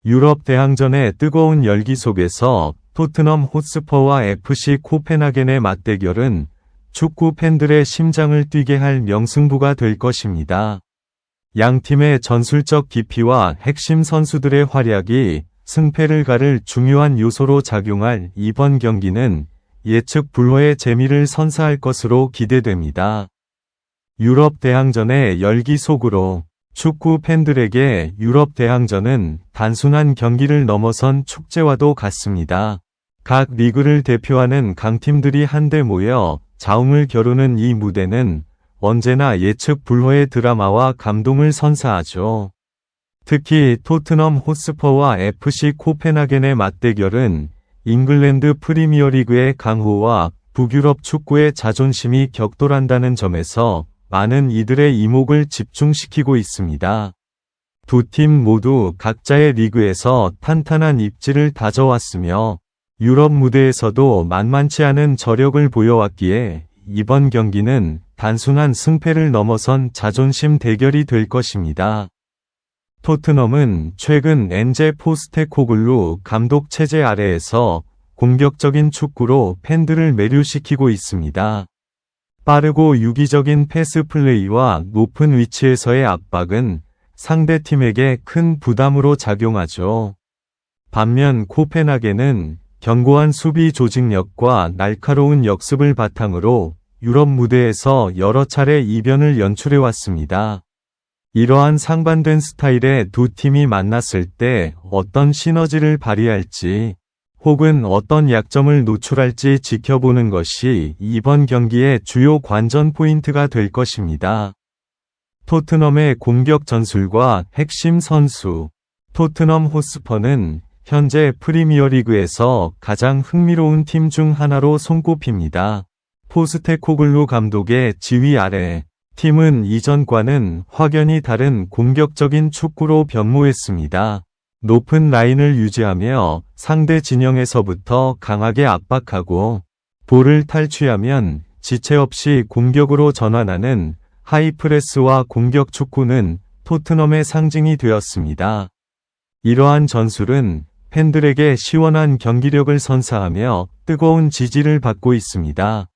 유럽 대항전의 뜨거운 열기 속에서 토트넘 호스퍼와 FC 코펜하겐의 맞대결은 축구 팬들의 심장을 뛰게 할 명승부가 될 것입니다. 양 팀의 전술적 깊이와 핵심 선수들의 활약이 승패를 가를 중요한 요소로 작용할 이번 경기는 예측 불허의 재미를 선사할 것으로 기대됩니다. 유럽 대항전의 열기 속으로 축구 팬들에게 유럽 대항전은 단순한 경기를 넘어선 축제와도 같습니다. 각 리그를 대표하는 강팀들이 한데 모여 자웅을 겨루는 이 무대는 언제나 예측 불허의 드라마와 감동을 선사하죠. 특히 토트넘 호스퍼와 FC 코펜하겐의 맞대결은 잉글랜드 프리미어리그의 강호와 북유럽 축구의 자존심이 격돌한다는 점에서 많은 이들의 이목을 집중시키고 있습니다. 두 팀 모두 각자의 리그에서 탄탄한 입지를 다져왔으며 유럽 무대에서도 만만치 않은 저력을 보여왔기에 이번 경기는 단순한 승패를 넘어선 자존심 대결이 될 것입니다. 토트넘은 최근 엔제 포스테코글루 감독 체제 아래에서 공격적인 축구로 팬들을 매료시키고 있습니다. 빠르고 유기적인 패스 플레이와 높은 위치에서의 압박은 상대팀에게 큰 부담으로 작용하죠. 반면 코펜하겐은 견고한 수비 조직력과 날카로운 역습을 바탕으로 유럽 무대에서 여러 차례 이변을 연출해왔습니다. 이러한 상반된 스타일의 두 팀이 만났을 때 어떤 시너지를 발휘할지 혹은 어떤 약점을 노출할지 지켜보는 것이 이번 경기의 주요 관전 포인트가 될 것입니다. 토트넘의 공격 전술과 핵심 선수. 토트넘 호스퍼는 현재 프리미어리그에서 가장 흥미로운 팀 중 하나로 손꼽힙니다. 포스테코글루 감독의 지휘 아래 팀은 이전과는 확연히 다른 공격적인 축구로 변모했습니다. 높은 라인을 유지하며 상대 진영에서부터 강하게 압박하고 볼을 탈취하면 지체 없이 공격으로 전환하는 하이프레스와 공격 축구는 토트넘의 상징이 되었습니다. 이러한 전술은 팬들에게 시원한 경기력을 선사하며 뜨거운 지지를 받고 있습니다.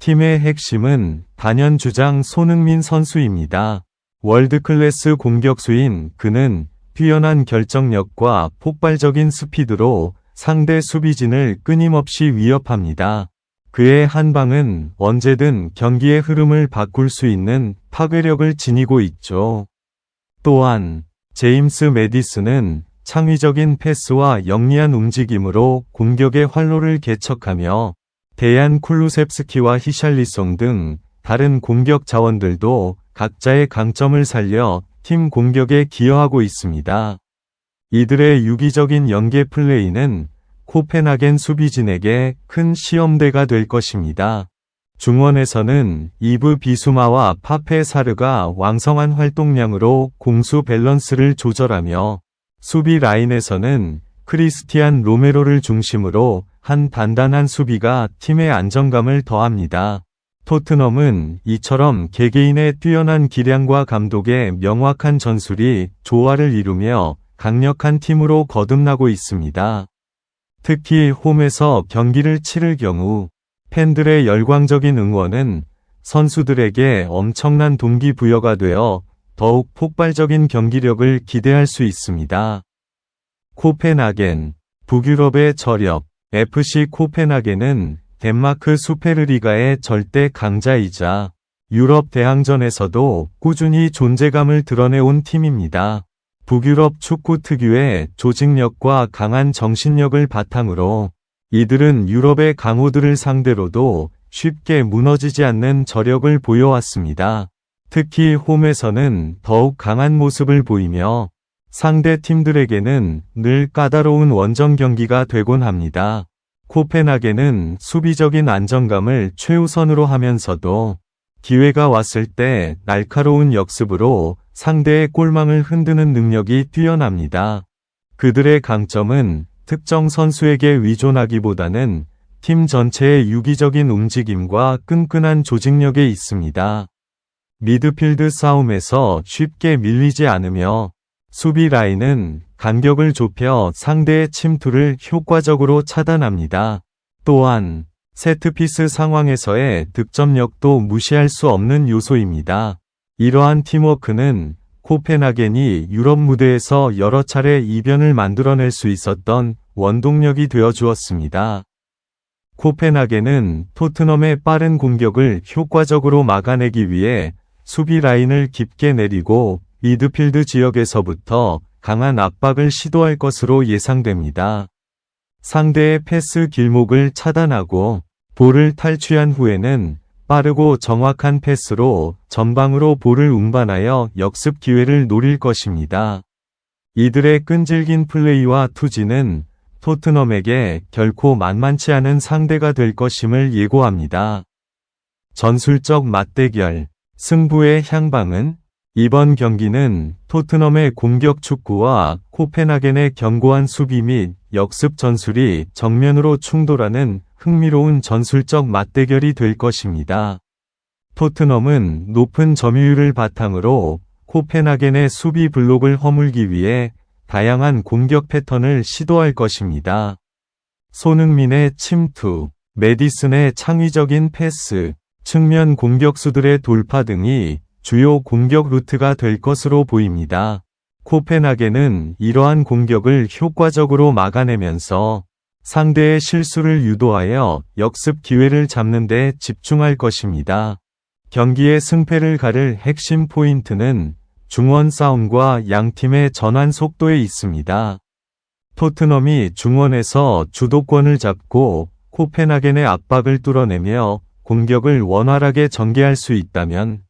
팀의 핵심은 단연 주장 손흥민 선수입니다. 월드클래스 공격수인 그는 뛰어난 결정력과 폭발적인 스피드로 상대 수비진을 끊임없이 위협합니다. 그의 한 방은 언제든 경기의 흐름을 바꿀 수 있는 파괴력을 지니고 있죠. 또한 제임스 매디슨은 창의적인 패스와 영리한 움직임으로 공격의 활로를 개척하며 데얀 쿨루셉스키와 히샬리송 등 다른 공격 자원들도 각자의 강점을 살려 팀 공격에 기여하고 있습니다. 이들의 유기적인 연계 플레이는 코펜하겐 수비진에게 큰 시험대가 될 것입니다. 중원에서는 이브 비수마와 파페 사르가 왕성한 활동량으로 공수 밸런스를 조절하며 수비 라인에서는 크리스티안 로메로를 중심으로 한 단단한 수비가 팀의 안정감을 더합니다. 토트넘은 이처럼 개개인의 뛰어난 기량과 감독의 명확한 전술이 조화를 이루며 강력한 팀으로 거듭나고 있습니다. 특히 홈에서 경기를 치를 경우 팬들의 열광적인 응원은 선수들에게 엄청난 동기부여가 되어 더욱 폭발적인 경기력을 기대할 수 있습니다. 코펜하겐, 북유럽의 저력. FC 코펜하겐은 덴마크 수페르리가의 절대 강자이자 유럽 대항전에서도 꾸준히 존재감을 드러내온 팀입니다. 북유럽 축구 특유의 조직력과 강한 정신력을 바탕으로 이들은 유럽의 강호들을 상대로도 쉽게 무너지지 않는 저력을 보여왔습니다. 특히 홈에서는 더욱 강한 모습을 보이며 상대 팀들에게는 늘 까다로운 원정 경기가 되곤 합니다. 코펜하겐은 수비적인 안정감을 최우선으로 하면서도 기회가 왔을 때 날카로운 역습으로 상대의 골망을 흔드는 능력이 뛰어납니다. 그들의 강점은 특정 선수에게 의존하기보다는 팀 전체의 유기적인 움직임과 끈끈한 조직력에 있습니다. 미드필드 싸움에서 쉽게 밀리지 않으며 수비 라인은 간격을 좁혀 상대의 침투를 효과적으로 차단합니다. 또한 세트피스 상황에서의 득점력도 무시할 수 없는 요소입니다. 이러한 팀워크는 코펜하겐이 유럽 무대에서 여러 차례 이변을 만들어낼 수 있었던 원동력이 되어 주었습니다. 코펜하겐은 토트넘의 빠른 공격을 효과적으로 막아내기 위해 수비 라인을 깊게 내리고 미드필드 지역에서부터 강한 압박을 시도할 것으로 예상됩니다. 상대의 패스 길목을 차단하고 볼을 탈취한 후에는 빠르고 정확한 패스로 전방으로 볼을 운반하여 역습 기회를 노릴 것입니다. 이들의 끈질긴 플레이와 투지는 토트넘에게 결코 만만치 않은 상대가 될 것임을 예고합니다. 전술적 맞대결, 승부의 향방은 이번 경기는 토트넘의 공격 축구와 코펜하겐의 견고한 수비 및 역습 전술이 정면으로 충돌하는 흥미로운 전술적 맞대결이 될 것입니다. 토트넘은 높은 점유율을 바탕으로 코펜하겐의 수비 블록을 허물기 위해 다양한 공격 패턴을 시도할 것입니다. 손흥민의 침투, 메디슨의 창의적인 패스, 측면 공격수들의 돌파 등이 주요 공격 루트가 될 것으로 보입니다. 코펜하겐은 이러한 공격을 효과적으로 막아내면서 상대의 실수를 유도하여 역습 기회를 잡는 데 집중할 것입니다. 경기의 승패를 가를 핵심 포인트는 중원 싸움과 양팀의 전환 속도에 있습니다. 토트넘이 중원에서 주도권을 잡고 코펜하겐의 압박을 뚫어내며 공격을 원활하게 전개할 수 있다면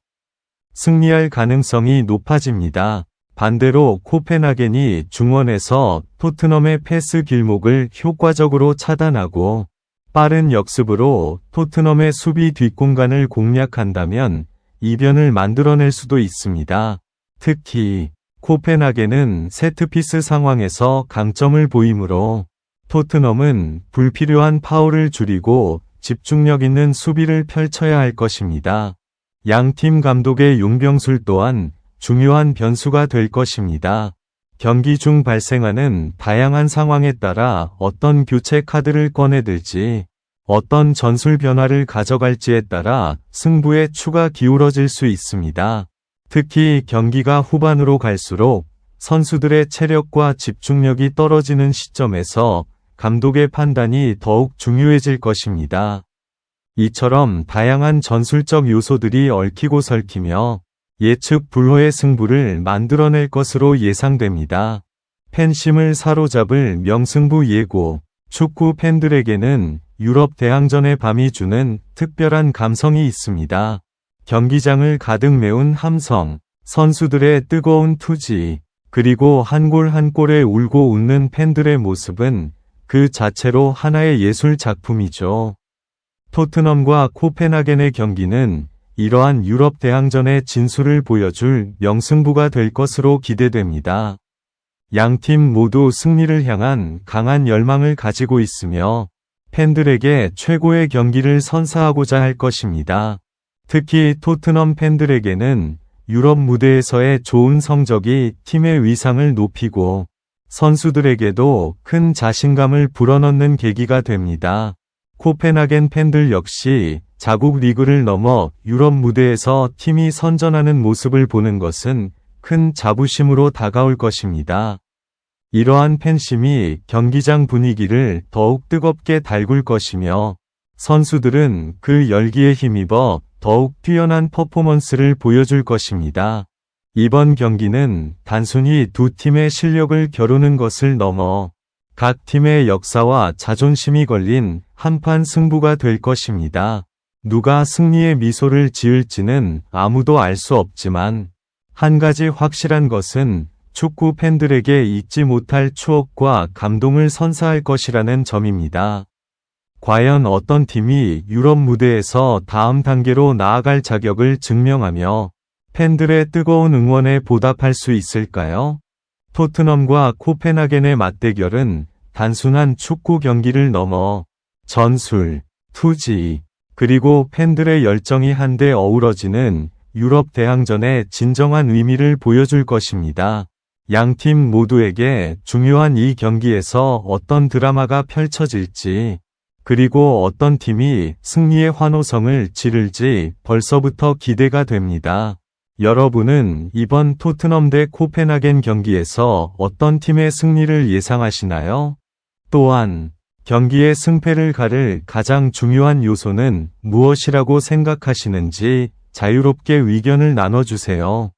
승리할 가능성이 높아집니다. 반대로 코펜하겐이 중원에서 토트넘의 패스 길목을 효과적으로 차단하고 빠른 역습으로 토트넘의 수비 뒷공간을 공략한다면 이변을 만들어낼 수도 있습니다. 특히 코펜하겐은 세트피스 상황에서 강점을 보이므로 토트넘은 불필요한 파울을 줄이고 집중력 있는 수비를 펼쳐야 할 것입니다. 양팀 감독의 용병술 또한 중요한 변수가 될 것입니다. 경기 중 발생하는 다양한 상황에 따라 어떤 교체 카드를 꺼내들지, 어떤 전술 변화를 가져갈지에 따라 승부에 추가 기울어질 수 있습니다. 특히 경기가 후반으로 갈수록 선수들의 체력과 집중력이 떨어지는 시점에서 감독의 판단이 더욱 중요해질 것입니다. 이처럼 다양한 전술적 요소들이 얽히고 설키며 예측 불허의 승부를 만들어낼 것으로 예상됩니다. 팬심을 사로잡을 명승부 예고, 축구 팬들에게는 유럽 대항전의 밤이 주는 특별한 감성이 있습니다. 경기장을 가득 메운 함성, 선수들의 뜨거운 투지, 그리고 한 골 한 골에 울고 웃는 팬들의 모습은 그 자체로 하나의 예술 작품이죠. 토트넘과 코펜하겐의 경기는 이러한 유럽 대항전의 진수를 보여줄 명승부가 될 것으로 기대됩니다. 양팀 모두 승리를 향한 강한 열망을 가지고 있으며 팬들에게 최고의 경기를 선사하고자 할 것입니다. 특히 토트넘 팬들에게는 유럽 무대에서의 좋은 성적이 팀의 위상을 높이고 선수들에게도 큰 자신감을 불어넣는 계기가 됩니다. 코펜하겐 팬들 역시 자국 리그를 넘어 유럽 무대에서 팀이 선전하는 모습을 보는 것은 큰 자부심으로 다가올 것입니다. 이러한 팬심이 경기장 분위기를 더욱 뜨겁게 달굴 것이며 선수들은 그 열기에 힘입어 더욱 뛰어난 퍼포먼스를 보여줄 것입니다. 이번 경기는 단순히 두 팀의 실력을 겨루는 것을 넘어 각 팀의 역사와 자존심이 걸린 한판 승부가 될 것입니다. 누가 승리의 미소를 지을지는 아무도 알 수 없지만 한 가지 확실한 것은 축구 팬들에게 잊지 못할 추억과 감동을 선사할 것이라는 점입니다. 과연 어떤 팀이 유럽 무대에서 다음 단계로 나아갈 자격을 증명하며 팬들의 뜨거운 응원에 보답할 수 있을까요? 토트넘과 코펜하겐의 맞대결은 단순한 축구 경기를 넘어 전술, 투지, 그리고 팬들의 열정이 한데 어우러지는 유럽 대항전의 진정한 의미를 보여줄 것입니다. 양팀 모두에게 중요한 이 경기에서 어떤 드라마가 펼쳐질지, 그리고 어떤 팀이 승리의 환호성을 지를지 벌써부터 기대가 됩니다. 여러분은 이번 토트넘 대 코펜하겐 경기에서 어떤 팀의 승리를 예상하시나요? 또한 경기의 승패를 가를 가장 중요한 요소는 무엇이라고 생각하시는지 자유롭게 의견을 나눠주세요.